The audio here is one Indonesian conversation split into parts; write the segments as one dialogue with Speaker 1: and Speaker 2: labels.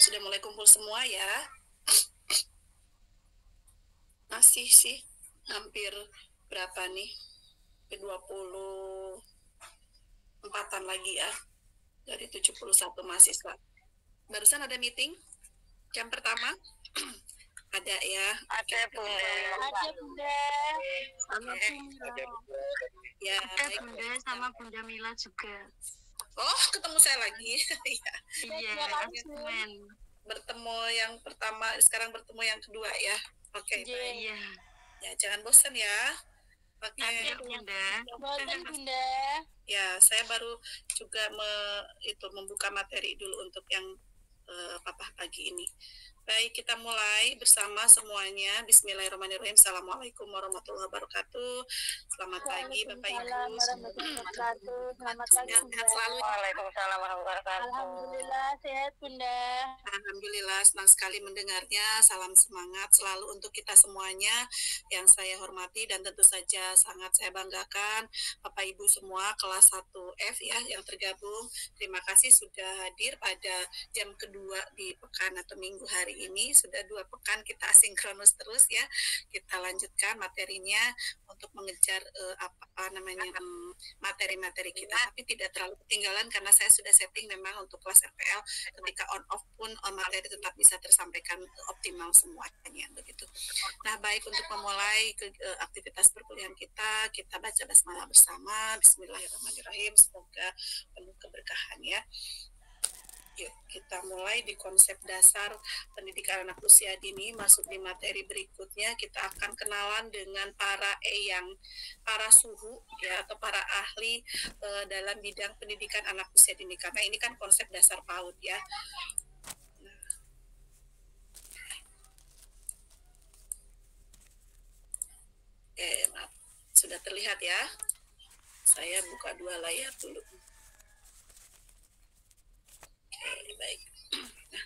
Speaker 1: Sudah mulai kumpul semua ya? Masih sih, hampir berapa nih? 24-an lagi ya, dari 71 mahasiswa. Barusan ada meeting, jam pertama. Ada ya?
Speaker 2: Ada Bunda.
Speaker 3: Ada Bunda.
Speaker 2: Sama
Speaker 1: Bunda. Ya,
Speaker 2: ada Bunda sama Bunda Mila juga.
Speaker 1: Oh, ketemu saya lagi.
Speaker 2: Iya, Asmen.
Speaker 1: Bertemu yang pertama, sekarang bertemu yang kedua ya. Oke, baik.
Speaker 2: Iya.
Speaker 1: Ya, jangan bosan ya. Oke.
Speaker 2: Ada Bunda.
Speaker 3: Bosan Bunda.
Speaker 1: Ya, saya baru juga membuka materi dulu untuk yang Papa pagi ini. Baik, kita mulai bersama semuanya. Bismillahirrahmanirrahim. Assalamualaikum warahmatullahi wabarakatuh. Selamat pagi Bapak Ibu.
Speaker 3: Selamat pagi
Speaker 1: Sehat selalu.
Speaker 2: Waalaikumsalam warahmatullahi wabarakatuh.
Speaker 3: Alhamdulillah sehat Bunda.
Speaker 1: Alhamdulillah, senang sekali mendengarnya. Salam semangat selalu untuk kita semuanya yang saya hormati dan tentu saja sangat saya banggakan Bapak Ibu semua kelas 1F ya yang tergabung. Terima kasih sudah hadir pada jam kedua di pekan atau minggu hari ini. Sudah 2 pekan kita asinkronus terus ya. Kita lanjutkan materinya untuk mengejar materi-materi kita, tapi tidak terlalu ketinggalan karena saya sudah setting memang untuk kelas RPL ketika on off pun materi tetap bisa tersampaikan optimal semuanya begitu. Nah, baik, untuk memulai aktivitas perkuliahan kita baca basmalah bersama. Bismillahirrahmanirrahim. Semoga penuh keberkahan ya. Yuk, kita mulai di konsep dasar pendidikan anak usia dini. Masuk di materi berikutnya, kita akan kenalan dengan para suhu ya, atau para ahli dalam bidang pendidikan anak usia dini. Karena ini kan konsep dasar PAUD ya. Maaf, sudah terlihat ya. Saya buka 2 layar dulu. Baik. Nah,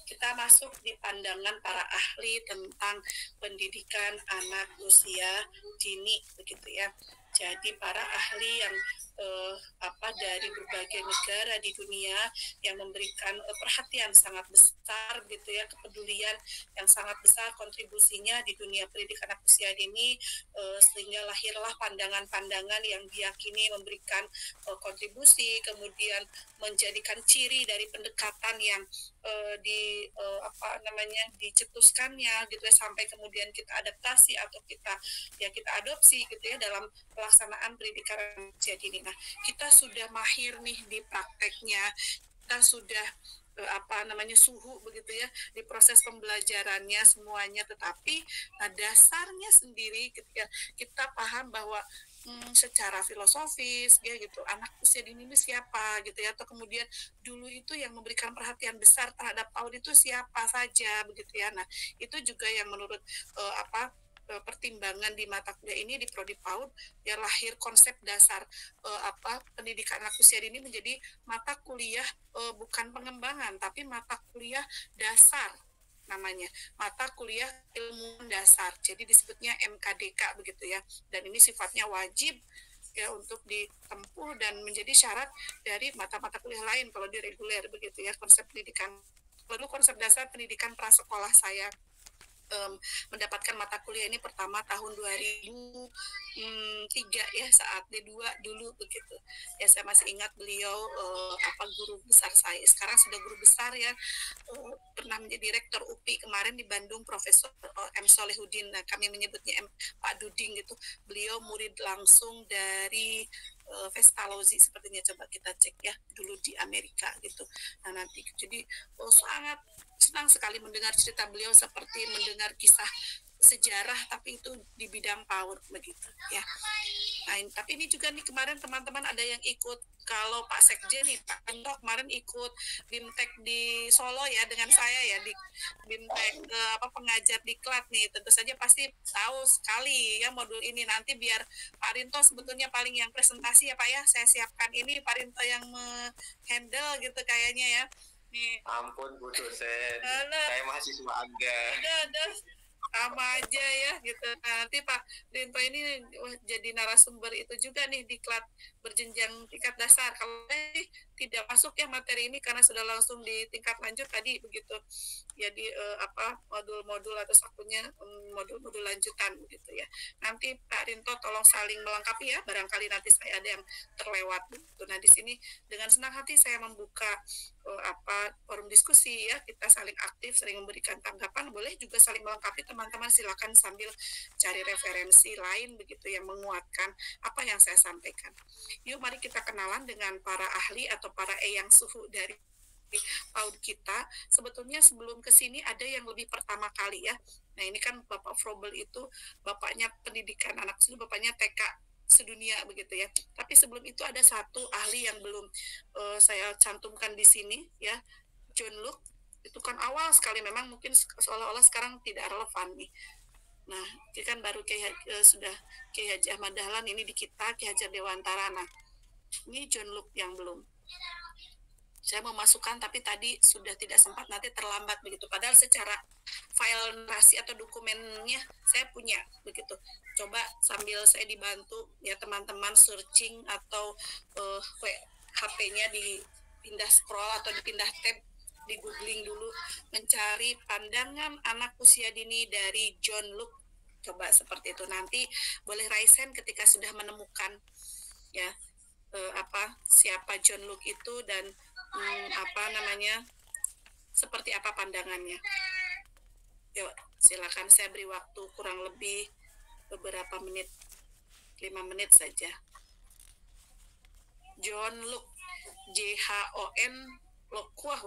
Speaker 1: kita masuk di pandangan para ahli tentang pendidikan anak usia dini begitu ya. Jadi para ahli yang dari berbagai negara di dunia yang memberikan perhatian sangat besar gitu ya, kepedulian yang sangat besar kontribusinya di dunia pendidikan anak usia dini, sehingga lahirlah pandangan-pandangan yang diyakini memberikan kontribusi, kemudian menjadikan ciri dari pendekatan yang dicetuskannya gitu ya, sampai kemudian kita adaptasi atau kita adopsi gitu ya dalam pelaksanaan pendidikan usia dini. Nah, kita sudah mahir nih di prakteknya, kita sudah suhu begitu ya di proses pembelajarannya semuanya, tetapi dasarnya sendiri ketika kita paham bahwa secara filosofis ya gitu, anak usia dini ini siapa gitu ya, atau kemudian dulu itu yang memberikan perhatian besar terhadap PAUD itu siapa saja begitu ya. Nah, itu juga yang menurut pertimbangan di mata kuliah ini di prodi PAUD ya, lahir konsep dasar pendidikan anak usia dini menjadi mata kuliah bukan pengembangan tapi mata kuliah dasar, namanya mata kuliah ilmu dasar, jadi disebutnya MKDK begitu ya, dan ini sifatnya wajib ya untuk ditempuh dan menjadi syarat dari mata-mata kuliah lain kalau di reguler begitu ya. Konsep pendidikan, lalu konsep dasar pendidikan prasekolah saya mendapatkan mata kuliah ini pertama tahun 2003 ya, saat D2 dulu begitu ya. Saya masih ingat beliau guru besar saya, sekarang sudah guru besar ya, pernah menjadi rektor UPI kemarin di Bandung, Profesor M. Solehudin. Nah, kami menyebutnya Pak Duding gitu. Beliau murid langsung dari Pestalozzi sepertinya, coba kita cek ya dulu di Amerika gitu. Nah, nanti jadi sangat senang sekali mendengar cerita beliau, seperti mendengar kisah sejarah tapi itu di bidang PAUD begitu ya. Nah, tapi ini juga nih kemarin teman-teman ada yang ikut, kalau Pak Sekjen nih Pak Endo kemarin ikut BIMTEK di Solo ya dengan saya ya, di BIMTEK pengajar diklat nih, tentu saja pasti tahu sekali ya modul ini. Nanti biar Pak Rinto sebetulnya paling yang presentasi ya Pak ya, saya siapkan ini Pak Rinto yang handle gitu kayaknya ya. Nih.
Speaker 4: Ampun Bu dosen, saya mahasiswa angga.
Speaker 1: Udah sama aja ya gitu. Nah, nanti Pak Rinto ini jadi narasumber itu juga nih, diklat berjenjang tingkat dasar. Kalau tidak masuk ya materi ini karena sudah langsung di tingkat lanjut tadi begitu. Jadi modul-modul atau satunya modul-modul lanjutan begitu ya. Nanti Pak Rinto tolong saling melengkapi ya, barangkali nanti saya ada yang terlewat gitu. Nah di sini dengan senang hati saya membuka forum diskusi ya, kita saling aktif, saling memberikan tanggapan, boleh juga saling melengkapi teman-teman, silakan sambil cari referensi lain begitu yang menguatkan apa yang saya sampaikan. Yuk mari kita kenalan dengan para ahli atau para eyang suhu dari PAUD kita. Sebetulnya sebelum ke sini ada yang lebih pertama kali ya. Nah ini kan Bapak Frobel itu bapaknya pendidikan anak susu, bapaknya TK sedunia begitu ya. Tapi sebelum itu ada satu ahli yang belum saya cantumkan di sini ya, John Luke. Itu kan awal sekali, memang mungkin seolah-olah sekarang tidak relevan nih. Nah, ini kan baru sudah Kiai Haji Ahmad Dahlan, ini di kita Kiai Hajar Dewantara. Nah, ini John Luke yang belum. Saya mau masukkan tapi tadi sudah tidak sempat, nanti terlambat begitu. Padahal secara file narasi atau dokumennya saya punya begitu. Coba sambil saya dibantu ya teman-teman searching atau HP-nya dipindah scroll atau dipindah tab, di googling dulu, mencari pandangan anak usia dini dari John Luke. Coba seperti itu, nanti boleh raise hand ketika sudah menemukan ya siapa John Luke itu dan seperti apa pandangannya. Yuk silakan, saya beri waktu kurang lebih beberapa menit, 5 menit saja. John Luke, JHON Luke, wah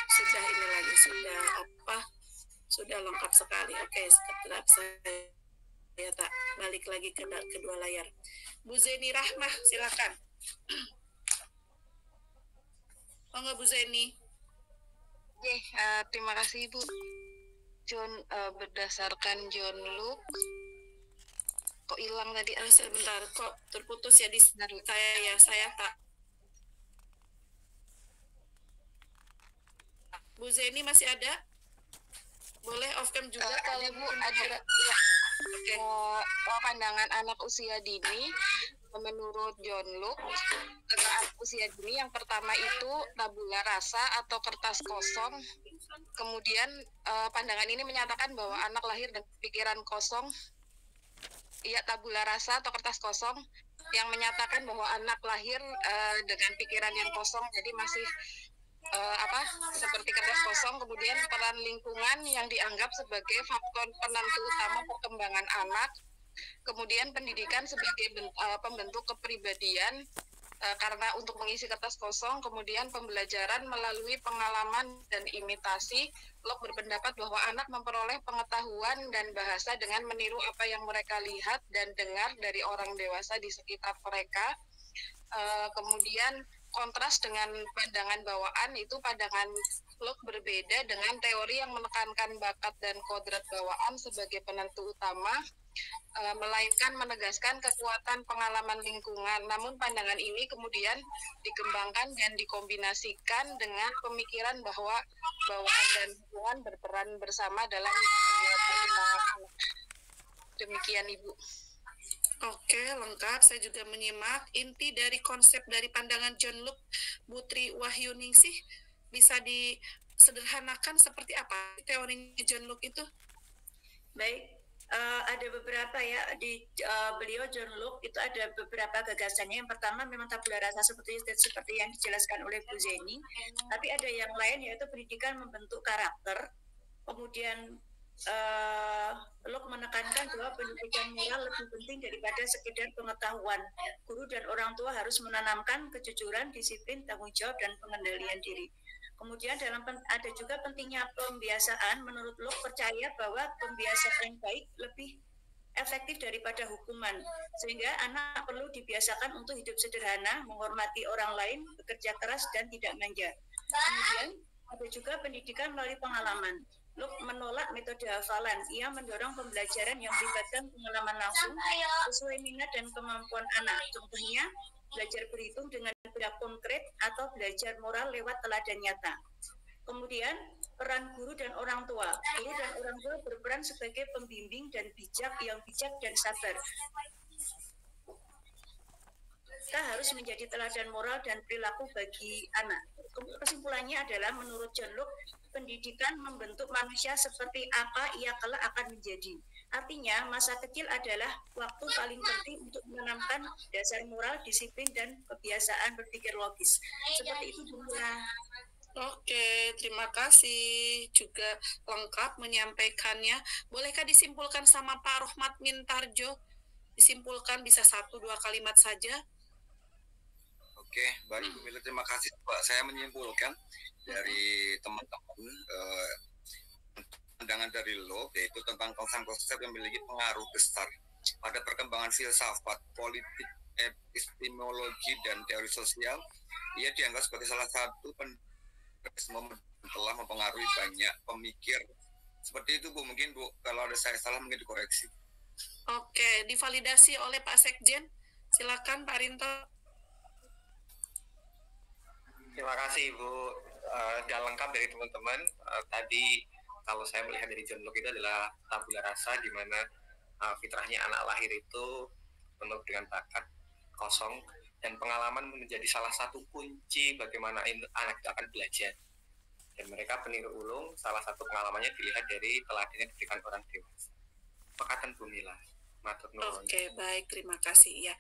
Speaker 1: sudah ini lagi, sudah lengkap sekali. Oke, setelah saya tak balik lagi ke kedua layar. Bu Zeni Rahmah, silakan. Monggo Bu Zeni.
Speaker 2: Terima kasih Ibu. Berdasarkan John Luke, kok hilang tadi?
Speaker 1: Sebentar, kok terputus ya di saya tak. Bu Zeni masih ada? Boleh off cam juga?
Speaker 2: Ada Bu, ada.
Speaker 1: Oke.
Speaker 2: Pandangan anak usia dini menurut John Luke, anak usia dini yang pertama itu tabula rasa atau kertas kosong. Kemudian pandangan ini menyatakan bahwa anak lahir dengan pikiran kosong. Iya, tabula rasa atau kertas kosong yang menyatakan bahwa anak lahir dengan pikiran yang kosong, jadi masih seperti kertas kosong. Kemudian peran lingkungan yang dianggap sebagai faktor penentu utama perkembangan anak. Kemudian pendidikan sebagai pembentuk kepribadian karena untuk mengisi kertas kosong. Kemudian pembelajaran melalui pengalaman dan imitasi. Locke berpendapat bahwa anak memperoleh pengetahuan dan bahasa dengan meniru apa yang mereka lihat dan dengar dari orang dewasa di sekitar mereka. Kemudian kontras dengan pandangan bawaan, itu pandangan Locke berbeda dengan teori yang menekankan bakat dan kodrat bawaan sebagai penentu utama, melainkan menegaskan kekuatan pengalaman lingkungan. Namun pandangan ini kemudian dikembangkan dan dikombinasikan dengan pemikiran bahwa bawaan dan lingkungan berperan bersama dalam perkembangan anak. Demikian Ibu.
Speaker 1: Oke, lengkap. Saya juga menyimak inti dari konsep dari pandangan John Luke. Putri Wahyuningsih, bisa disederhanakan seperti apa teorinya John Luke itu?
Speaker 5: Baik, ada beberapa ya di beliau John Luke itu ada beberapa gagasannya. Yang pertama memang tabula rasa seperti yang dijelaskan oleh Bu Zeni, tapi ada yang lain yaitu pendidikan membentuk karakter. Kemudian Locke menekankan bahwa pendidikan moral lebih penting daripada sekedar pengetahuan. Guru dan orang tua harus menanamkan kejujuran, disiplin, tanggung jawab, dan pengendalian diri. Kemudian ada juga pentingnya pembiasaan. Menurut Locke percaya bahwa pembiasaan baik lebih efektif daripada hukuman, sehingga anak perlu dibiasakan untuk hidup sederhana, menghormati orang lain, bekerja keras, dan tidak manja. Kemudian ada juga pendidikan melalui pengalaman. Locke menolak metode hafalan. Ia mendorong pembelajaran yang melibatkan pengalaman langsung sesuai minat dan kemampuan anak. Contohnya, belajar berhitung dengan benda konkret atau belajar moral lewat teladan nyata. Kemudian, peran guru dan orang tua. Guru dan orang tua berperan sebagai pembimbing dan bijak dan sabar. kita harus menjadi teladan moral dan perilaku bagi anak. Kesimpulannya adalah menurut John Locke, pendidikan membentuk manusia seperti apa ia kelak akan menjadi. Artinya, masa kecil adalah waktu paling penting untuk menanamkan dasar moral, disiplin, dan kebiasaan berpikir logis. Seperti itu, Bunda.
Speaker 1: Oke, terima kasih. Juga lengkap menyampaikannya. Bolehkah disimpulkan sama Pak Rohmat Mintarjo? Disimpulkan bisa 1-2 kalimat saja.
Speaker 6: Oke, baik Bu Mila, terima kasih Pak. Saya menyimpulkan dari teman-teman pandangan dari Locke, yaitu tentang konsep-konsep yang memiliki pengaruh besar pada perkembangan filsafat, politik, epistemologi, dan teori sosial. Ia dianggap sebagai salah satu telah mempengaruhi banyak pemikir. Seperti itu Bu, mungkin Bu, kalau ada saya salah mungkin dikoreksi.
Speaker 1: Oke, divalidasi oleh Pak Sekjen. Silakan Pak Rinto.
Speaker 4: Terima kasih Ibu. Sudah lengkap dari teman-teman. Tadi kalau saya melihat dari John Locke itu adalah tabula rasa, di mana fitrahnya anak lahir itu penuh dengan bakat kosong, dan pengalaman menjadi salah satu kunci bagaimana anak itu akan belajar. Dan mereka peniru ulung, salah satu pengalamannya dilihat dari teladan yang diberikan orang dewasa. Pekatan Bu Mila.
Speaker 1: Oke, baik, terima kasih ya.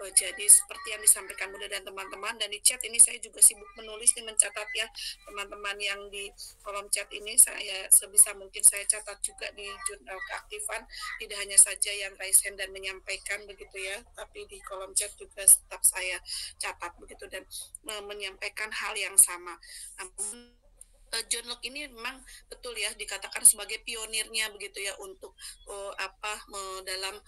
Speaker 1: Jadi seperti yang disampaikan Bunda dan teman-teman, dan di chat ini saya juga sibuk menulis dan mencatat ya, teman-teman yang di kolom chat ini saya sebisa mungkin saya catat juga di jurnal keaktifan, tidak hanya saja yang raise hand dan menyampaikan begitu ya, tapi di kolom chat juga tetap saya catat begitu dan menyampaikan hal yang sama. Namun John Locke ini memang betul ya dikatakan sebagai pionirnya begitu ya untuk dalam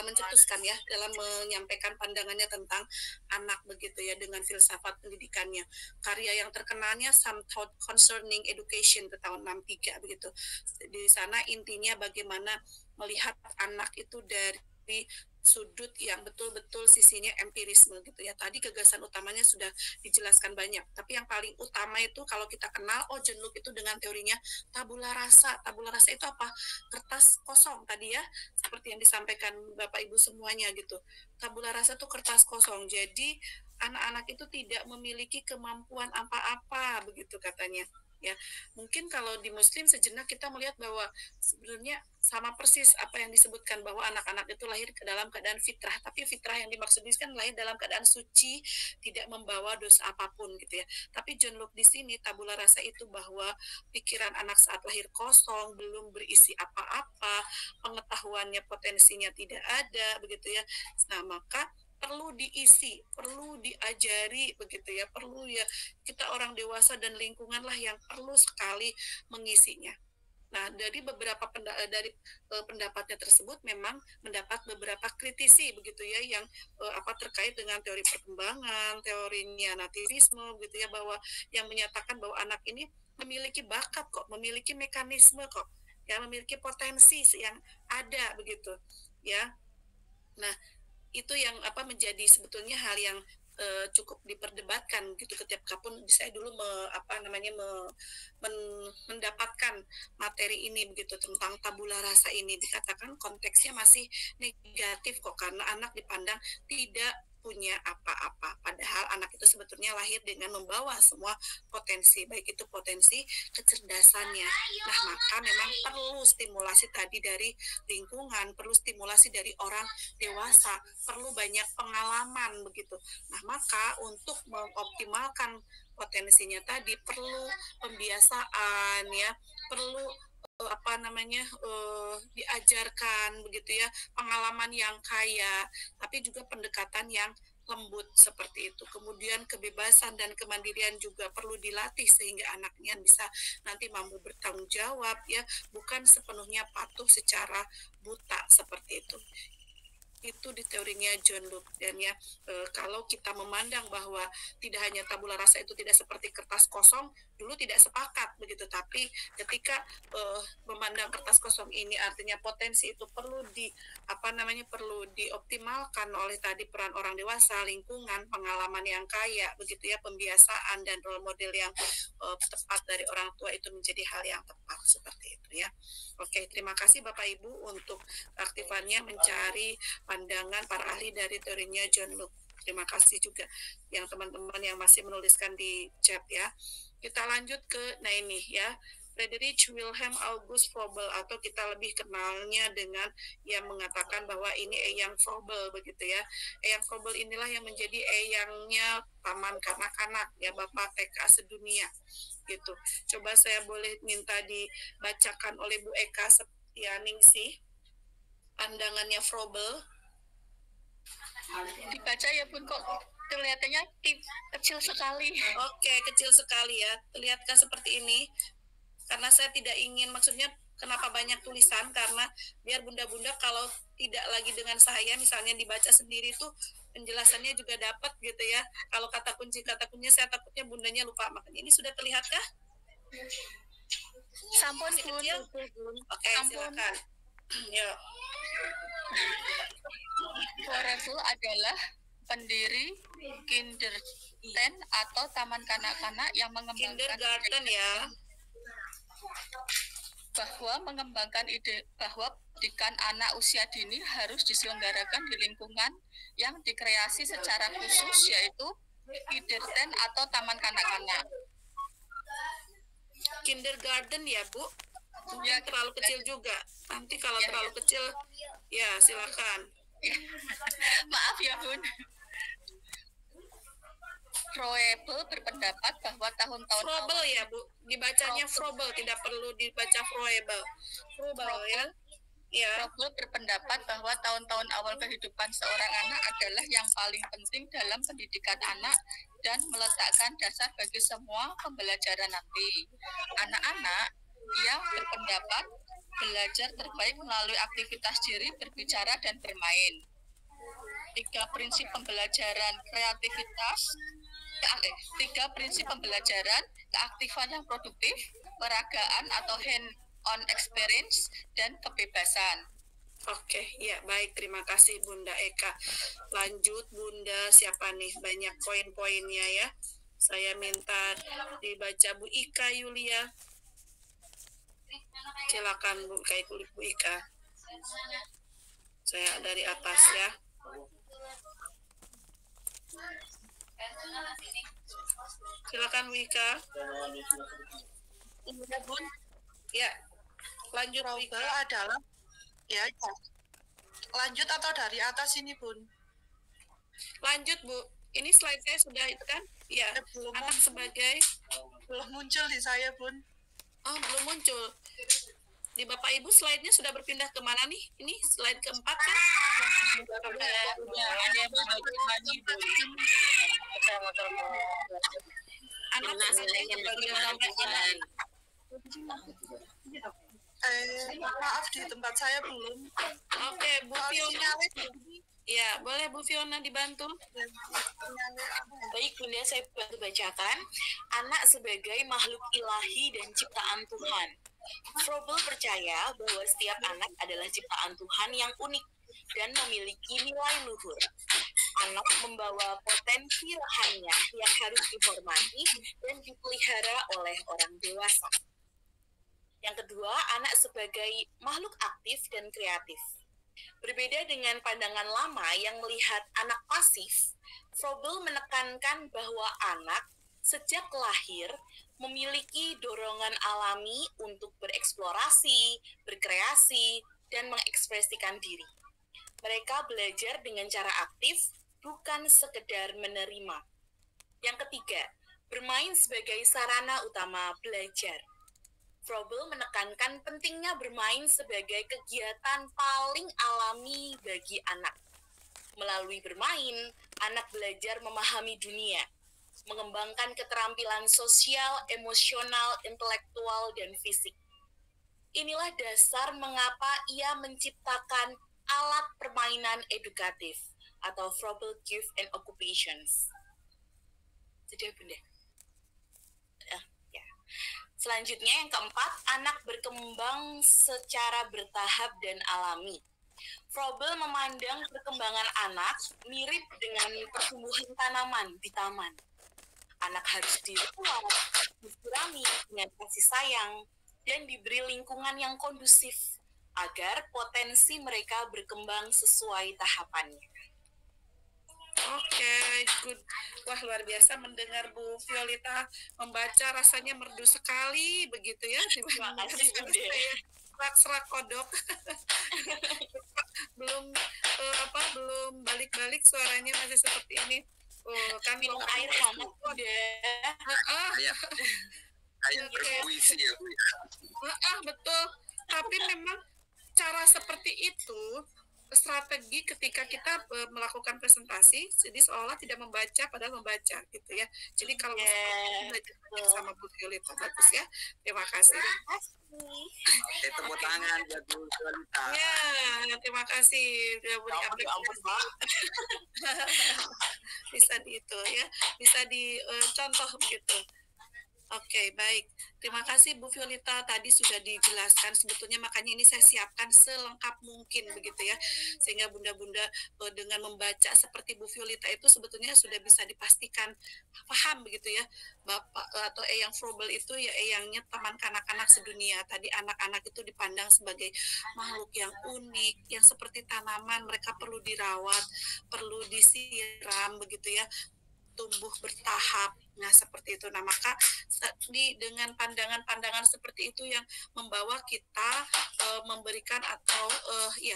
Speaker 1: mencetuskan ya, dalam menyampaikan pandangannya tentang anak begitu ya dengan filsafat pendidikannya. Karya yang terkenalnya Some Thought Concerning Education ke tahun 63 begitu. Di sana intinya bagaimana melihat anak itu dari sudut yang betul-betul sisinya empirisme gitu ya. Tadi gagasan utamanya sudah dijelaskan banyak, tapi yang paling utama itu kalau kita kenal John Locke itu dengan teorinya tabula rasa. Tabula rasa itu apa? Kertas kosong tadi ya, seperti yang disampaikan Bapak Ibu semuanya gitu. Tabula rasa itu kertas kosong. Jadi anak-anak itu tidak memiliki kemampuan apa-apa begitu katanya. Ya, mungkin kalau di Muslim sejenak kita melihat bahwa sebenarnya sama persis apa yang disebutkan bahwa anak-anak itu lahir ke dalam keadaan fitrah, tapi fitrah yang dimaksud ini kan lahir dalam keadaan suci, tidak membawa dosa apapun gitu ya. Tapi John Locke di sini tabula rasa itu bahwa pikiran anak saat lahir kosong, belum berisi apa-apa, pengetahuannya potensinya tidak ada begitu ya. Nah, maka perlu diisi, perlu diajari begitu ya, perlu ya kita orang dewasa dan lingkungan lah yang perlu sekali mengisinya. Nah, dari beberapa pendapatnya tersebut memang mendapat beberapa kritisi begitu ya yang terkait dengan teori perkembangan, teorinya nativisme begitu ya, bahwa yang menyatakan bahwa anak ini memiliki bakat kok, memiliki mekanisme kok, ya memiliki potensi yang ada begitu ya. Nah, itu yang menjadi sebetulnya hal yang cukup diperdebatkan gitu setiap kapan saya dulu mendapatkan materi ini begitu tentang tabula rasa ini, dikatakan konteksnya masih negatif kok karena anak dipandang tidak punya apa-apa, padahal anak itu sebetulnya lahir dengan membawa semua potensi, baik itu potensi kecerdasannya. Nah, maka memang perlu stimulasi tadi dari lingkungan, perlu stimulasi dari orang dewasa, perlu banyak pengalaman begitu. Nah, maka untuk mengoptimalkan potensinya tadi perlu pembiasaan ya, perlu diajarkan begitu ya, pengalaman yang kaya, tapi juga pendekatan yang lembut seperti itu. Kemudian kebebasan dan kemandirian juga perlu dilatih sehingga anaknya bisa nanti mampu bertanggung jawab ya, bukan sepenuhnya patuh secara buta seperti itu. Itu di teorinya John Locke. Dan ya kalau kita memandang bahwa tidak hanya tabula rasa itu tidak seperti kertas kosong, dulu tidak sepakat begitu, tapi ketika memandang kertas kosong ini artinya potensi itu perlu perlu dioptimalkan oleh tadi peran orang dewasa, lingkungan, pengalaman yang kaya begitu ya, pembiasaan dan role model yang tepat dari orang tua itu menjadi hal yang tepat seperti itu ya. Oke, terima kasih Bapak Ibu untuk aktifannya mencari pandangan para ahli dari teorinya John Locke. Terima kasih juga yang teman-teman yang masih menuliskan di chat ya. Kita lanjut ke, nah ini ya, Friedrich Wilhelm August Froebel, atau kita lebih kenalnya dengan yang mengatakan bahwa ini Eyang Froebel begitu ya. Eyang Froebel inilah yang menjadi eyangnya Taman Kanak-kanak ya, Bapak TK sedunia gitu. Coba saya boleh minta dibacakan oleh Bu Eka Setianingsih pandangannya Froebel.
Speaker 2: Dibaca ya Bun, kok kelihatannya kecil sekali.
Speaker 1: Oke, kecil sekali ya. Terlihatkah seperti ini? Karena saya tidak ingin, maksudnya kenapa banyak tulisan, karena biar bunda-bunda kalau tidak lagi dengan saya, misalnya dibaca sendiri tuh penjelasannya juga dapat gitu ya. Kalau kata kuncinya saya takutnya bundanya lupa. Makanya ini sudah terlihatkah?
Speaker 2: Sampun Bun.
Speaker 1: Oke, silakan. Yuk.
Speaker 2: Froebel adalah pendiri kindergarten atau taman kanak-kanak yang mengembangkan
Speaker 1: Kindergarten ya.
Speaker 2: mengembangkan ide bahwa pendidikan anak usia dini harus diselenggarakan di lingkungan yang dikreasi secara khusus, yaitu kindergarten atau taman kanak-kanak.
Speaker 1: Kindergarten ya Bu? Ya, terlalu kecil juga. Nanti kalau terlalu kecil, ya silakan.
Speaker 2: Maaf ya Bun. Froebel berpendapat bahwa tahun-tahun
Speaker 1: Froebel ya Bu, dibacanya Froebel, tidak perlu dibaca Froebel. Froebel ya. Ya.
Speaker 2: Froebel berpendapat bahwa tahun-tahun awal kehidupan seorang anak adalah yang paling penting dalam pendidikan anak dan meletakkan dasar bagi semua pembelajaran nanti. Anak-anak, ia berpendapat, belajar terbaik melalui aktivitas diri, berbicara, dan bermain. 3 prinsip pembelajaran keaktifan yang produktif, peragaan atau hand-on experience, dan kebebasan.
Speaker 1: Oke, ya baik, terima kasih Bunda Eka. Lanjut Bunda, siapa nih? Banyak poin-poinnya ya. Saya minta dibaca Bu Ika Yulia. Silakan Bu Ika. Saya dari atas ya. Silakan Bu Ika. Ya, lanjut Bu Ika.
Speaker 7: Adalah ya. Lanjut atau dari atas ini Bun?
Speaker 1: Lanjut Bu. Ini slide saya sudah itu kan? Ya. Anak sebagai
Speaker 7: belum muncul di saya Bun.
Speaker 1: Oh, belum muncul. Di Bapak Ibu slide-nya sudah berpindah ke mana nih? Ini slide keempat kan? Anak
Speaker 7: maaf di tempat saya belum.
Speaker 1: Oke, Bu Fiona. Ya, boleh Bu Fiona dibantu?
Speaker 8: Baik Bunda, saya bantu bacakan. Anak sebagai makhluk ilahi dan ciptaan Tuhan. Froebel percaya bahwa setiap anak adalah ciptaan Tuhan yang unik dan memiliki nilai luhur. Anak membawa potensi rohaninya yang harus dihormati dan dipelihara oleh orang dewasa. Yang kedua, anak sebagai makhluk aktif dan kreatif. Berbeda dengan pandangan lama yang melihat anak pasif, Froebel menekankan bahwa anak sejak lahir memiliki dorongan alami untuk bereksplorasi, berkreasi, dan mengekspresikan diri. Mereka belajar dengan cara aktif, bukan sekedar menerima. Yang ketiga, bermain sebagai sarana utama belajar. Froebel menekankan pentingnya bermain sebagai kegiatan paling alami bagi anak. Melalui bermain, anak belajar memahami dunia, mengembangkan keterampilan sosial, emosional, intelektual, dan fisik. Inilah dasar mengapa ia menciptakan alat permainan edukatif atau Froebel Gift and Occupations. Sudah Bunda? Ya. Selanjutnya yang keempat, anak berkembang secara bertahap dan alami. Froebel memandang perkembangan anak mirip dengan pertumbuhan tanaman di taman. Anak harus dirawat, disirami dengan kasih sayang, dan diberi lingkungan yang kondusif agar potensi mereka berkembang sesuai tahapannya.
Speaker 1: Oke, good. Wah, luar biasa mendengar Bu Violeta membaca, rasanya merdu sekali begitu ya.
Speaker 8: Terima kasih, Bunda.
Speaker 1: Serak-serak kodok. belum belum balik-balik suaranya masih seperti ini. Kan
Speaker 8: minum air hangat udah.
Speaker 6: Kayak berpuisi ya, Bu.
Speaker 1: Betul. Tapi memang cara seperti itu strategi ketika kita melakukan presentasi, jadi seolah tidak membaca padahal membaca gitu ya. Jadi kalau belajar sama Bu Violeta, bagus ya. Terima kasih.
Speaker 6: Tepuk tangan buat Bu Violeta.
Speaker 1: Ya, terima kasih sudah beri apresiasi. Bisa di itu ya, bisa dicontoh begitu. Oke, baik. Terima kasih Bu Violeta, tadi sudah dijelaskan sebetulnya, makanya ini saya siapkan selengkap mungkin begitu ya, sehingga bunda-bunda dengan membaca seperti Bu Violeta itu sebetulnya sudah bisa dipastikan paham begitu ya. Bapak atau Eyang Froebel itu ya eyangnya teman kanak-kanak sedunia. Tadi anak-anak itu dipandang sebagai makhluk yang unik, yang seperti tanaman, mereka perlu dirawat, perlu disiram begitu ya, tumbuh bertahap. Nah, seperti itu. Nah, maka dengan pandangan-pandangan seperti itu yang membawa kita memberikan atau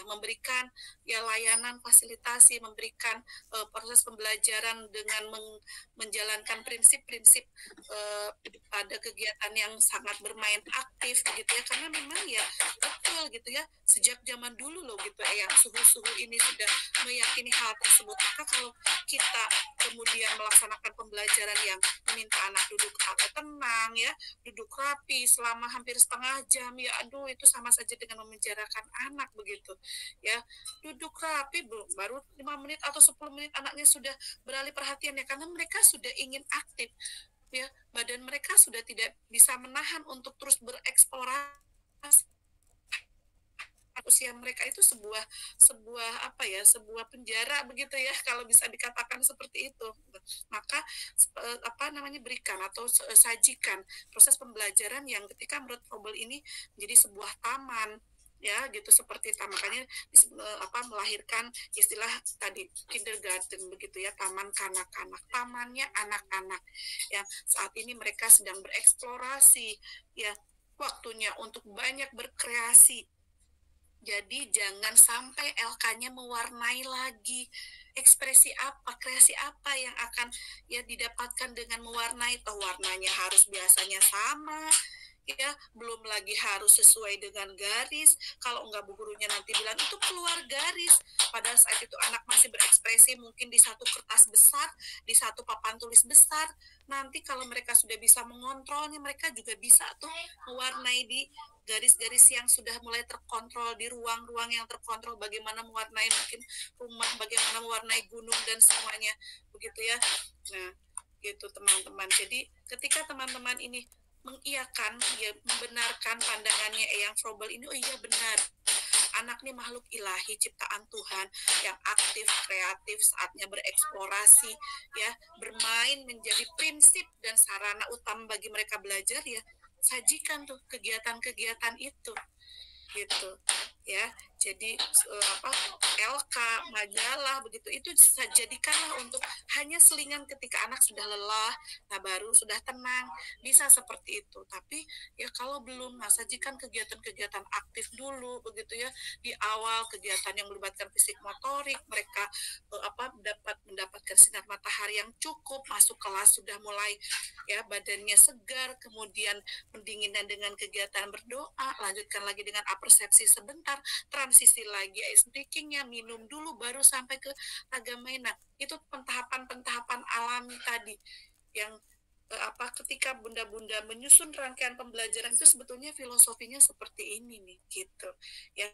Speaker 1: memberikan layanan fasilitasi, memberikan proses pembelajaran dengan menjalankan prinsip-prinsip pada kegiatan yang sangat bermain aktif gitu ya, karena memang ya betul gitu ya, sejak zaman dulu loh gitu ya, suhu-suhu ini sudah meyakini hal tersebut. Maka kalau kita kemudian melaksanakan pembelajaran yang meminta anak duduk tenang ya, duduk rapi selama hampir setengah jam, ya aduh itu sama saja dengan memenjarakan anak begitu ya. Duduk rapi baru 5 menit atau 10 menit anaknya sudah beralih perhatian ya, karena mereka sudah ingin aktif ya, badan mereka sudah tidak bisa menahan untuk terus bereksplorasi. Usia mereka itu sebuah penjara begitu ya, kalau bisa dikatakan seperti itu. Maka berikan atau sajikan proses pembelajaran yang ketika menurut Froebel ini menjadi sebuah taman ya gitu, seperti makanya melahirkan istilah tadi kindergarten begitu ya, taman kanak-kanak, tamannya anak-anak yang saat ini mereka sedang bereksplorasi ya, waktunya untuk banyak berkreasi. Jadi jangan sampai LK-nya mewarnai lagi ekspresi apa, kreasi apa yang akan ya didapatkan dengan mewarnai. Toh warnanya harus biasanya sama ya, belum lagi harus sesuai dengan garis. Kalau enggak bu gurunya nanti bilang itu keluar garis, padahal saat itu anak masih berekspresi mungkin di satu kertas besar, di satu papan tulis besar. Nanti kalau mereka sudah bisa mengontrolnya, mereka juga bisa tuh mewarnai di garis-garis yang sudah mulai terkontrol, di ruang-ruang yang terkontrol, bagaimana mewarnai mungkin rumah, bagaimana mewarnai gunung dan semuanya begitu ya. Nah gitu teman-teman, jadi ketika teman-teman ini mengiyakan, ya membenarkan pandangannya Eyang Froebel ini, oh iya benar, anak nih makhluk ilahi ciptaan Tuhan yang aktif, kreatif, saatnya bereksplorasi ya, bermain menjadi prinsip dan sarana utama bagi mereka belajar ya, sajikan tuh kegiatan-kegiatan itu gitu ya. Jadi LK, majalah begitu itu jadikanlah untuk hanya selingan ketika anak sudah lelah, nah baru sudah tenang, bisa seperti itu. Tapi ya kalau belum, nah sajikan kegiatan-kegiatan aktif dulu begitu ya, di awal kegiatan yang melibatkan fisik motorik, mereka dapat mendapatkan sinar matahari yang cukup, masuk kelas sudah mulai ya badannya segar, kemudian pendinginan dengan kegiatan berdoa, lanjutkan lagi dengan persepsi sebentar, transisi lagi ice breakingnya, minum dulu baru sampai ke raga main. Nah, itu pentahapan-pentahapan alami tadi yang ketika bunda-bunda menyusun rangkaian pembelajaran itu sebetulnya filosofinya seperti ini nih gitu ya.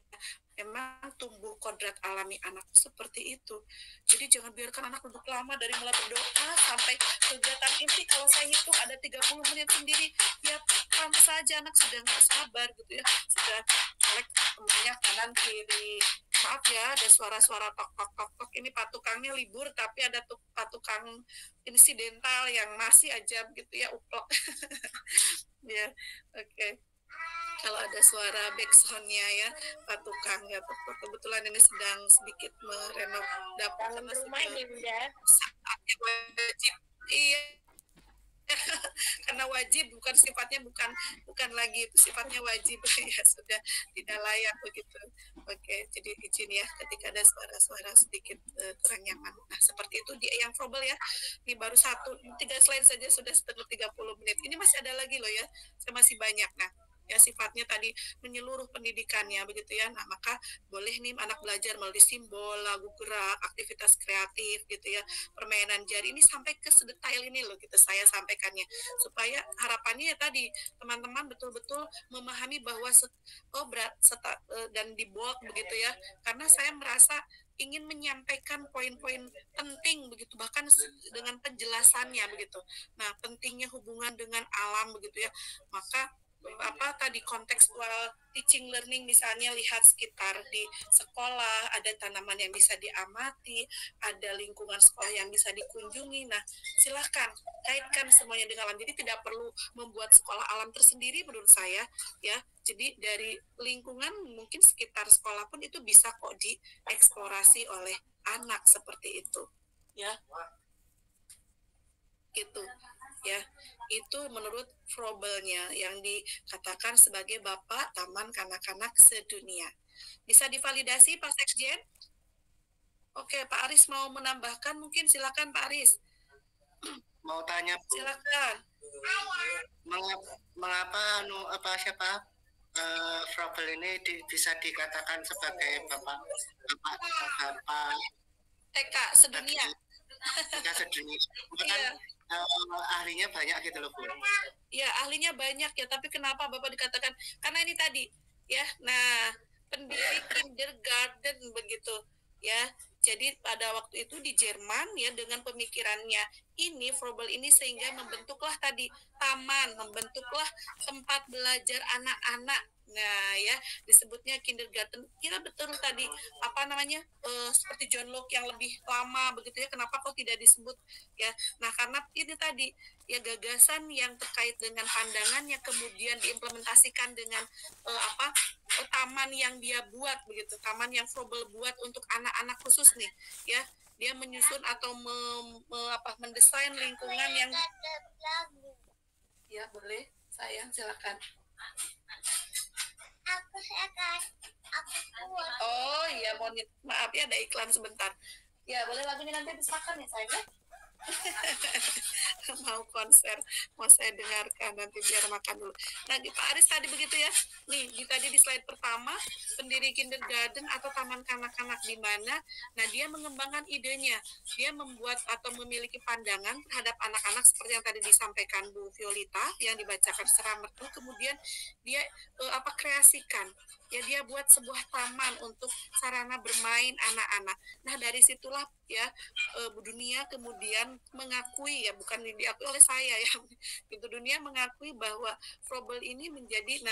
Speaker 1: Memang tumbuh kodrat alami anak seperti itu. Jadi jangan biarkan anak duduk lama dari mulai berdoa sampai kegiatan inti. Kalau saya hitung ada 30 menit sendiri, ya pantas saja anak sudah nggak sabar gitu ya. Sudah colek temannya kanan kiri. Maaf ya, ada suara-suara tok tok tok tok. Ini Pak Tukangnya libur, tapi ada Pak Tukang insidental yang masih aja gitu ya, uplok. Ya, oke. Kalau ada suara backsound-nya ya, Pak Tukang ya, kebetulan ini sedang sedikit merenov dapur karena
Speaker 3: rumah ini Bunda.
Speaker 1: saatnya wajib. Iya. Karena wajib, bukan sifatnya bukan lagi itu sifatnya wajib ya, sudah tidak layak begitu. Oke, jadi izin ya ketika ada suara-suara sedikit kurang nyaman. Nah, seperti itu dia yang trouble ya. Ini baru 3 slide saja sudah setelah 30 menit. Ini masih ada lagi loh ya. Saya masih banyak. Nah, ya sifatnya tadi menyeluruh pendidikannya begitu ya. Nah, maka boleh nih anak belajar melalui simbol, lagu gerak, aktivitas kreatif gitu ya, permainan jari, ini sampai ke sedetail ini loh gitu saya sampaikannya, supaya harapannya ya tadi teman-teman betul-betul memahami bahwa dan di bold begitu ya, karena saya merasa ingin menyampaikan poin-poin penting begitu, bahkan dengan penjelasannya begitu. Nah, pentingnya hubungan dengan alam begitu ya. Maka tadi kontekstual teaching learning, misalnya lihat sekitar di sekolah ada tanaman yang bisa diamati, ada lingkungan sekolah yang bisa dikunjungi. Nah, silahkan kaitkan semuanya dengan alam. Jadi tidak perlu membuat sekolah alam tersendiri menurut saya ya. Jadi dari lingkungan mungkin sekitar sekolah pun itu bisa kok dieksplorasi oleh anak seperti itu ya. Gitu ya, itu menurut Froebelnya yang dikatakan sebagai Bapak Taman Kanak-kanak Sedunia. Bisa divalidasi Pak Sekjen? Oke, Pak Aris mau menambahkan mungkin, silakan Pak Aris.
Speaker 9: Mau tanya Bu.
Speaker 1: Silakan.
Speaker 9: Mengapa Froebel ini bisa dikatakan sebagai Bapak
Speaker 1: TK Sedunia.
Speaker 9: TK Sedunia. Ahlinya banyak gitu loh Bu.
Speaker 1: Ya, ahlinya banyak ya, tapi kenapa Bapak dikatakan? Karena ini tadi ya. Nah, pendiri kindergarten begitu ya. Jadi pada waktu itu di Jerman ya, dengan pemikirannya ini Froebel ini sehingga membentuklah tadi taman, membentuklah tempat belajar anak-anak. Nah ya, disebutnya kindergarten. Kita betul tadi seperti John Locke yang lebih lama begitu ya, kenapa kok tidak disebut ya. Nah, karena ini tadi ya gagasan yang terkait dengan pandangannya kemudian diimplementasikan dengan taman yang dia buat begitu, taman yang Froebel buat untuk anak-anak khusus nih ya. Dia menyusun atau mendesain lingkungan yang ya, boleh sayang, silakan. Oh iya, maaf ya ada iklan sebentar. Ya, boleh lagunya nanti diserahkan ya sayang. Mau konser, mau saya dengarkan nanti biar makan dulu. Nah, Pak Aris tadi begitu ya. Nih, tadi di slide pertama, pendiri kindergarten atau taman kanak-kanak di mana, nah dia mengembangkan idenya. Dia membuat atau memiliki pandangan terhadap anak-anak seperti yang tadi disampaikan Bu Violita yang dibacakan secara mertu, kemudian dia kreasikan. Ya, dia buat sebuah taman untuk sarana bermain anak-anak. Nah, dari situlah ya Bu Dunia kemudian mengakui, ya bukan diakui oleh saya ya, gitu, dunia mengakui bahwa Froebel ini menjadi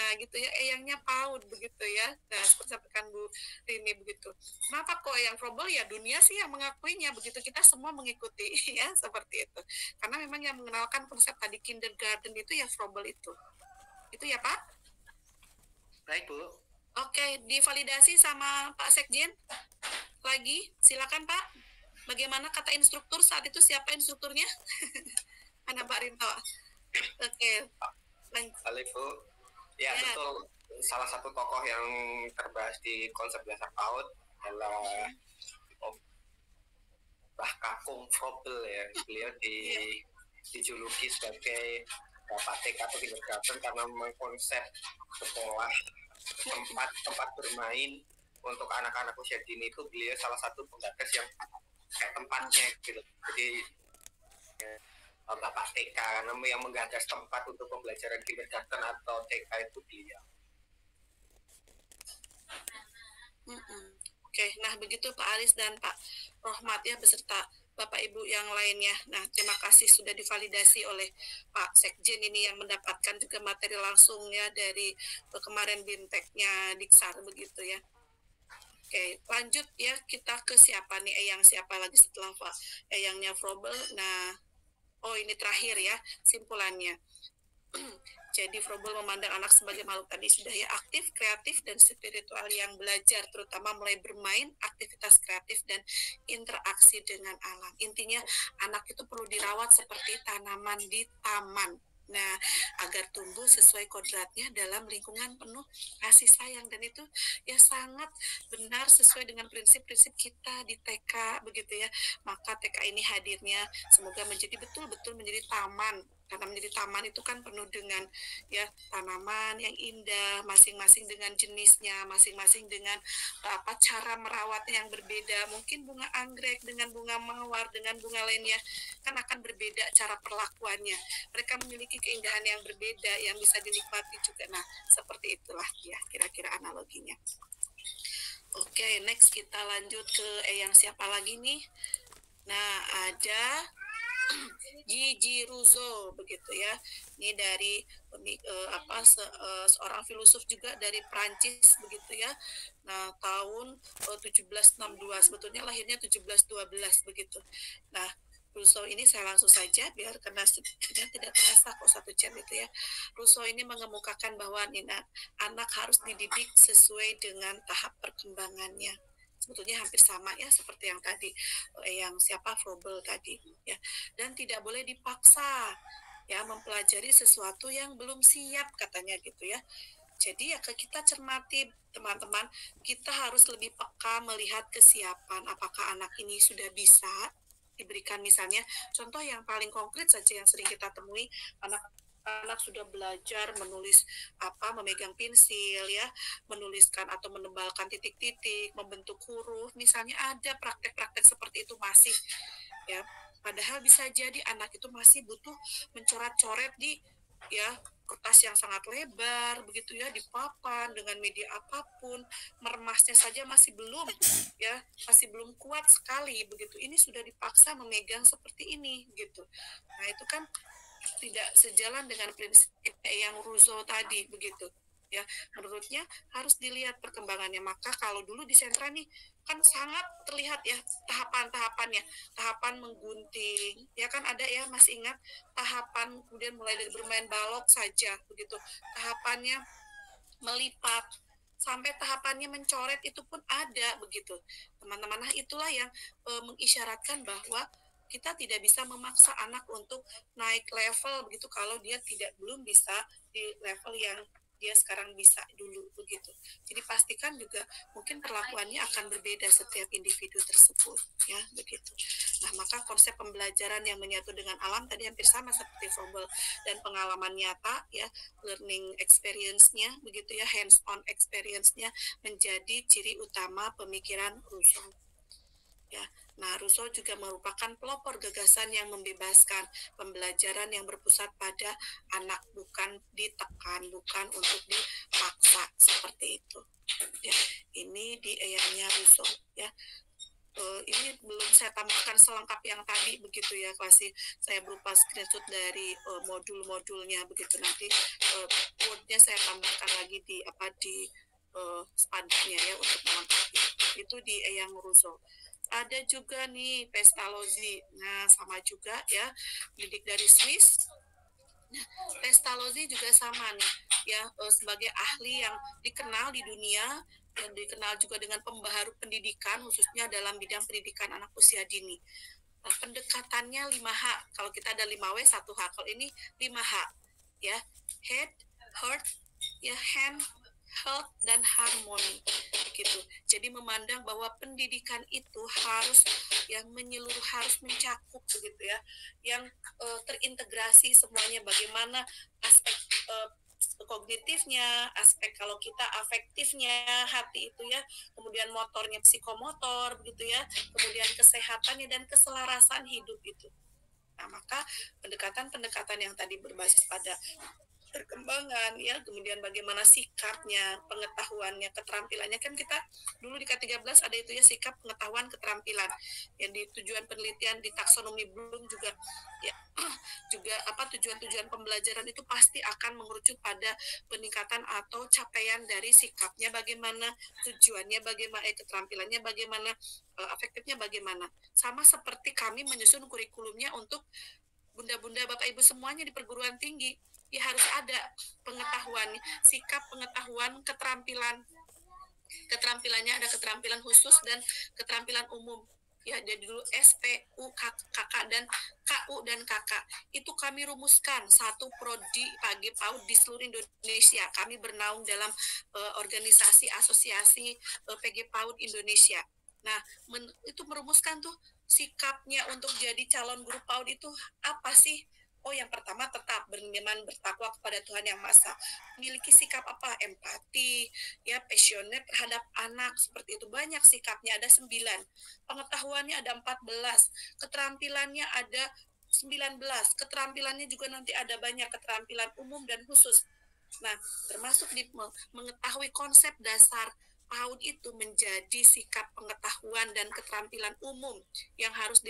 Speaker 1: eyangnya PAUD begitu ya. Nah, seperti sampaikan Bu Rini begitu. Kenapa kok yang Froebel? Ya dunia sih yang mengakuinya begitu, kita semua mengikuti ya, seperti itu. Karena memang yang mengenalkan konsep tadi kindergarten itu ya Froebel itu ya Pak.
Speaker 9: Baik Bu.
Speaker 1: Oke, divalidasi sama Pak Sekjen. Lagi, silakan Pak. Bagaimana kata instruktur saat itu, siapa instrukturnya? Mana Pak Rinto? Oke.
Speaker 4: Halo Bu. Ya, betul. Salah satu tokoh yang terbahas di konsep dasar PAUD adalah Mbah Kakung Froebel ya. Beliau dijuluki sebagai Bapak TK atau kindergarten karena mengkonsep sekolah tempat bermain untuk anak-anak usia dini itu. Beliau salah satu penggagas yang kayak tempatnya gitu. Jadi Bapak TK, karena yang menggagas tempat untuk pembelajaran kindergarten atau TK itu beliau.
Speaker 1: Oke, nah begitu Pak Aris dan Pak Rohmat ya beserta Bapak Ibu yang lainnya. Nah, terima kasih sudah divalidasi oleh Pak Sekjen ini yang mendapatkan juga materi langsung ya dari kemarin BIMTEK-nya Diksar begitu ya. Oke, lanjut ya kita ke siapa nih Eyang, siapa lagi setelah Pak Eyangnya Frobel. Nah, oh ini terakhir ya simpulannya. Jadi Froebel memandang anak sebagai makhluk tadi sudah ya aktif, kreatif, dan spiritual yang belajar, terutama mulai bermain, aktivitas kreatif, dan interaksi dengan alam. Intinya anak itu perlu dirawat seperti tanaman di taman. Nah, agar tumbuh sesuai kodratnya dalam lingkungan penuh kasih sayang. Dan itu ya sangat benar sesuai dengan prinsip-prinsip kita di TK begitu ya. Maka TK ini hadirnya semoga menjadi betul-betul menjadi taman. Karena menjadi taman itu kan penuh dengan ya tanaman yang indah, masing-masing dengan jenisnya, masing-masing dengan cara merawatnya yang berbeda. Mungkin bunga anggrek dengan bunga mawar dengan bunga lainnya kan akan berbeda cara perlakuannya. Mereka memiliki keindahan yang berbeda yang bisa dinikmati juga. Nah, seperti itulah ya kira-kira analoginya. Oke, next kita lanjut ke yang siapa lagi nih? Nah, ada Gigi Russo begitu ya. Ini dari seorang filosof juga dari Prancis begitu ya. Nah, tahun 1762 sebetulnya lahirnya 1712 begitu. Nah, Rousseau ini saya langsung saja biar karena tidak terasa kok satu jam itu ya. Rousseau ini mengemukakan bahwa anak harus dididik sesuai dengan tahap perkembangannya. Sebetulnya hampir sama ya seperti yang tadi yang siapa Froebel tadi ya, dan tidak boleh dipaksa ya mempelajari sesuatu yang belum siap katanya gitu ya. Jadi ya kita cermati teman-teman, kita harus lebih peka melihat kesiapan apakah anak ini sudah bisa diberikan. Misalnya contoh yang paling konkret saja yang sering kita temui, anak sudah belajar menulis memegang pensil ya, menuliskan atau menebalkan titik-titik, membentuk huruf, misalnya ada praktek-praktek seperti itu masih ya, padahal bisa jadi anak itu masih butuh mencoret-coret di ya kertas yang sangat lebar begitu ya, di papan dengan media apapun, meremasnya saja masih belum ya, masih belum kuat sekali begitu. Ini sudah dipaksa memegang seperti ini gitu. Nah, itu kan tidak sejalan dengan prinsip yang Rousseau tadi begitu ya. Menurutnya harus dilihat perkembangannya. Maka kalau dulu di sentra nih kan sangat terlihat ya tahapan-tahapannya, tahapan menggunting ya kan ada ya, masih ingat tahapan kemudian mulai dari bermain balok saja begitu, tahapannya melipat sampai tahapannya mencoret itu pun ada begitu teman-teman. Nah, itulah yang mengisyaratkan bahwa kita tidak bisa memaksa anak untuk naik level begitu kalau dia belum bisa di level yang dia sekarang bisa dulu begitu. Jadi pastikan juga mungkin perlakuannya akan berbeda setiap individu tersebut ya begitu. Nah, maka konsep pembelajaran yang menyatu dengan alam tadi hampir sama seperti Froebel, dan pengalaman nyata ya, learning experience-nya begitu ya, hands on experience-nya menjadi ciri utama pemikiran Rousseau. Ya, nah Rousseau juga merupakan pelopor gagasan yang membebaskan, pembelajaran yang berpusat pada anak, bukan ditekan, bukan untuk dipaksa seperti itu. Ya, ini di ayatnya Rousseau ya. Ini belum saya tambahkan selengkap yang tadi begitu ya, kasih saya berupa screenshot dari modul-modulnya begitu. Nanti wordnya saya tambahkan lagi di spanduknya ya untuk melengkapi. Itu di yang Rousseau. Ada juga nih Pestalozzi. Nah, sama juga ya, didik dari Swiss. Nah, Pestalozzi juga sama nih ya, sebagai ahli yang dikenal di dunia dan dikenal juga dengan pembaharu pendidikan khususnya dalam bidang pendidikan anak usia dini. Nah, pendekatannya 5H. Kalau kita ada 5W 1H. Kalau ini 5H ya. Head, heart, ya hand, health, dan harmoni gitu. Jadi memandang bahwa pendidikan itu harus yang menyeluruh, harus mencakup begitu ya, yang terintegrasi semuanya, bagaimana aspek kognitifnya, aspek kalau kita afektifnya hati itu ya, kemudian motornya psikomotor begitu ya, kemudian kesehatannya dan keselarasan hidup itu. Nah, maka pendekatan-pendekatan yang tadi berbasis pada perkembangan ya, kemudian bagaimana sikapnya, pengetahuannya, keterampilannya, kan kita dulu di K13 ada itu ya, sikap, pengetahuan, keterampilan. Yang di tujuan penelitian di taksonomi Bloom juga ya juga tujuan-tujuan pembelajaran itu pasti akan mengerucut pada peningkatan atau capaian dari sikapnya bagaimana, tujuannya bagaimana, keterampilannya bagaimana, efektifnya bagaimana. Sama seperti kami menyusun kurikulumnya untuk bunda-bunda, bapak ibu semuanya di perguruan tinggi, ya harus ada pengetahuan, sikap, pengetahuan, keterampilannya ada keterampilan khusus dan keterampilan umum. Ya, jadi dulu SP, U, KK dan KU dan KK. Itu kami rumuskan satu prodi PAG PAUD di seluruh Indonesia. Kami bernaung dalam organisasi asosiasi PG PAUD Indonesia. Nah, itu merumuskan tuh sikapnya untuk jadi calon guru PAUD itu apa sih? Oh, yang pertama tetap beriman bertakwa kepada Tuhan Yang Maha Esa. Memiliki sikap apa? Empati, ya, passionate terhadap anak, seperti itu. Banyak sikapnya, ada 9. Pengetahuannya ada 14. Keterampilannya ada 19. Keterampilannya juga nanti ada banyak, keterampilan umum dan khusus. Nah, termasuk di mengetahui konsep dasar PAUD itu menjadi sikap, pengetahuan, dan keterampilan umum yang harus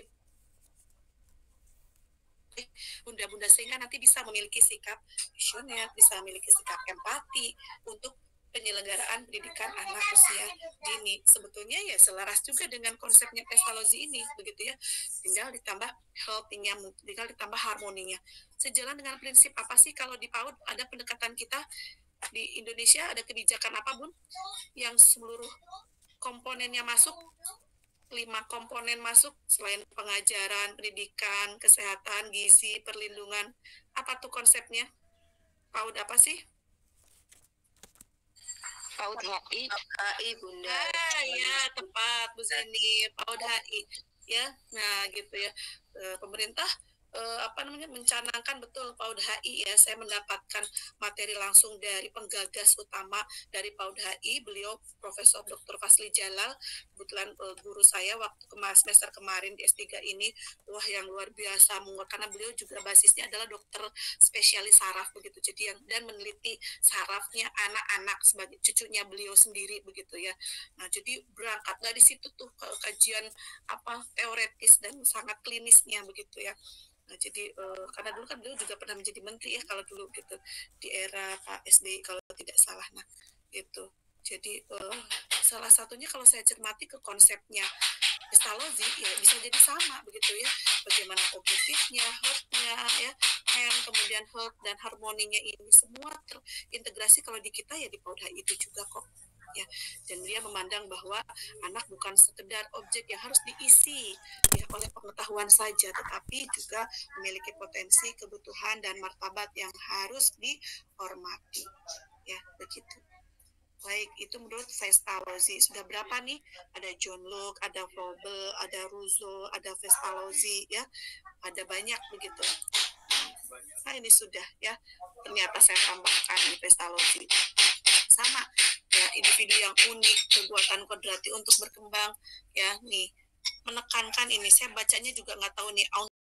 Speaker 1: bunda-bunda, sehingga nanti bisa memiliki sikap visioner, bisa memiliki sikap empati untuk penyelenggaraan pendidikan anak usia dini. Sebetulnya ya selaras juga dengan konsepnya Pestalozzi ini, begitu ya. Tinggal ditambah healthy-nya, tinggal ditambah harmoninya. Sejalan dengan prinsip apa sih kalau di PAUD ada pendekatan kita di Indonesia, ada kebijakan apa, Bun? Yang seluruh komponennya masuk, 5 komponen masuk, selain pengajaran, pendidikan, kesehatan, gizi, perlindungan. Apa tuh konsepnya? PAUD apa sih?
Speaker 2: PAUD HI.
Speaker 1: HI, Bunda. Ya, tepat, Bu Zeni. PAUD HI. Ya, nah gitu ya. Pemerintah mencanangkan betul PAUD HI ya. Saya mendapatkan materi langsung dari penggagas utama dari PAUD HI, beliau Profesor Dr. Fasli Jalal, kebetulan guru saya waktu semester kemarin di S3 ini. Wah, yang luar biasa, karena beliau juga basisnya adalah dokter spesialis saraf begitu, jadi dan meneliti sarafnya anak-anak sebagai cucunya beliau sendiri begitu ya. Nah, jadi berangkat dari situ tuh kajian teoretis dan sangat klinisnya begitu ya. Nah, jadi karena dulu kan beliau juga pernah menjadi menteri ya kalau dulu gitu di era Pak SBY kalau tidak salah. Nah, itu. Jadi salah satunya kalau saya cermati ke konsepnya Pestalozzi ya bisa jadi sama begitu ya. Bagaimana kognitifnya, health-nya ya, kemudian health dan harmoninya ini semua terintegrasi kalau di kita ya di PAUD HI itu juga kok. Ya, dan dia memandang bahwa anak bukan sekedar objek yang harus diisi ya oleh pengetahuan saja, tetapi juga memiliki potensi, kebutuhan, dan martabat yang harus dihormati. Ya, begitu. Baik, itu menurut Pestalozzi. Sudah berapa nih? Ada John Locke, ada Froebel, ada Rousseau, ada Pestalozzi, ya. Ada banyak begitu. Nah, ini sudah ya. Ternyata saya tambahkan di Pestalozzi. Sama ya, individu yang unik, kekuatan kodrati untuk berkembang ya, nih menekankan ini. Saya bacanya juga nggak tahu nih